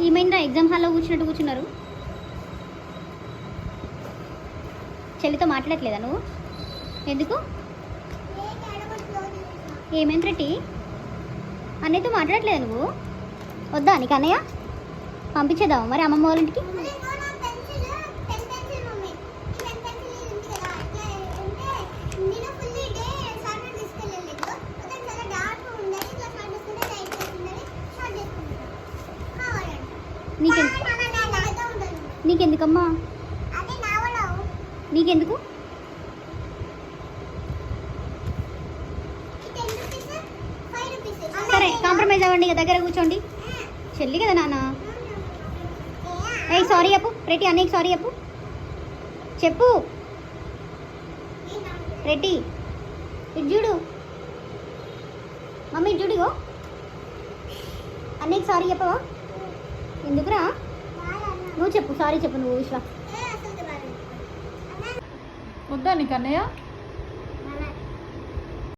ఏమైందా? ఎగ్జామ్ హాల్లో కూర్చున్నట్టు కూర్చున్నారు. చెల్లితో మాట్లాడట్లేదా నువ్వు? ఎందుకు? ఏమైంది రెడ్డి? అన్నయ్యతో మాట్లాడట్లేదా నువ్వు? వద్దా నీకు అన్నయ్య? పంపించేద్దాం మరి అమ్మమ్మ వాళ్ళ ఇంటికి. నీకెందుకమ్మా? నీకెందుకు? సరే కాంప్రమైజ్ అవ్వండి, దగ్గర కూర్చోండి. చెల్లి కదా నాన్న. ఏ సారీ చెప్పు రెడ్డి, అన్నయ్యకి సారీ చెప్పు. చెప్పు రెడ్డి. ఇటు చూడు మమ్మీ, ఇటు చూడిగో. అన్నయ్యకి సారీ చెప్పవా? ఎందుకురా? నువ్వు చెప్పు, సారీ చెప్పు నువ్వు. విశ్వ వద్దా నీకు అన్నయ్య?